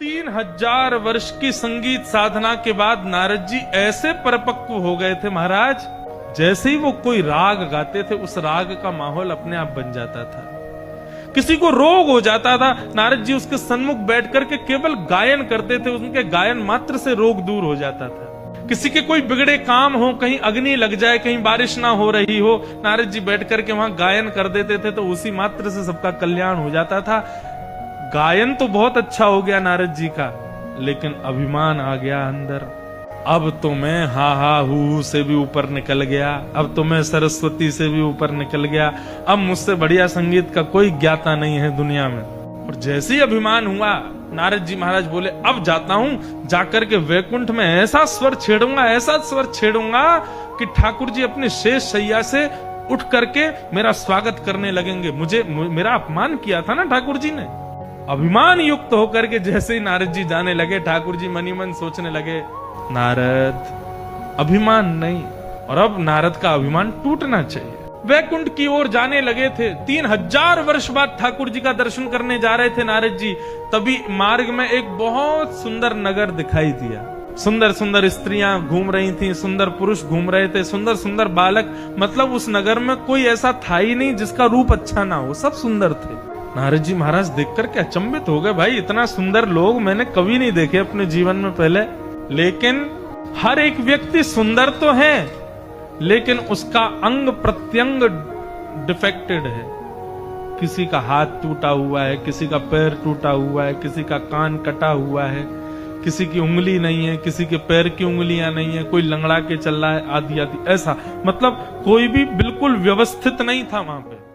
3000 वर्ष की संगीत साधना के बाद नारद जी ऐसे परिपक्व हो गए थे महाराज, जैसे ही वो कोई राग गाते थे उस राग का माहौल अपने आप बन जाता था। किसी को रोग हो जाता था, नारद जी उसके सन्मुख बैठ करके केवल गायन करते थे, उनके गायन मात्र से रोग दूर हो जाता था। किसी के कोई बिगड़े काम हो, कहीं अग्नि लग जाए, कहीं बारिश ना हो रही हो, नारद जी बैठ करके वहां गायन कर देते थे, तो उसी मात्र से सबका कल्याण हो जाता था। गायन तो बहुत अच्छा हो गया नारद जी का, लेकिन अभिमान आ गया अंदर। अब तो मैं हा हा हू से भी ऊपर निकल गया, अब तो मैं सरस्वती से भी ऊपर निकल गया, अब मुझसे बढ़िया संगीत का कोई ज्ञाता नहीं है दुनिया में। और जैसे ही अभिमान हुआ, नारद जी महाराज बोले अब जाता हूं, जाकर के वैकुंठ में ऐसा स्वर छेड़ूंगा, ऐसा स्वर छेड़ूंगा कि ठाकुर जी अपने शेष शैया से उठ करके मेरा स्वागत करने लगेंगे। मेरा अपमान किया था ना ठाकुर जी ने। अभिमान युक्त होकर के जैसे ही नारद जी जाने लगे, ठाकुर जी मनी मन सोचने लगे, नारद अभिमान नहीं, और अब नारद का अभिमान टूटना चाहिए। वैकुंठ की ओर जाने लगे थे। 3000 वर्ष बाद ठाकुर जी का दर्शन करने जा रहे थे नारद जी, तभी मार्ग में एक बहुत सुंदर नगर दिखाई दिया। सुंदर सुंदर स्त्रियां घूम रही थीं, सुंदर पुरुष घूम रहे थे, सुंदर सुंदर बालक, मतलब उस नगर में कोई ऐसा था ही नहीं जिसका रूप अच्छा ना हो, सब सुंदर थे। नारद जी महाराज देखकर के अचंभित हो गए, भाई इतना सुंदर लोग मैंने कभी नहीं देखे अपने जीवन में पहले। लेकिन हर एक व्यक्ति सुंदर तो है, लेकिन उसका अंग प्रत्यंग डिफेक्टेड है। किसी का हाथ टूटा हुआ है, किसी का पैर टूटा हुआ है, किसी का कान कटा हुआ है, किसी की उंगली नहीं है, किसी के पैर की उंगलियां नहीं है, कोई लंगड़ा के चल रहा है, आदि आदि। ऐसा मतलब कोई भी बिल्कुल व्यवस्थित नहीं था वहां पे।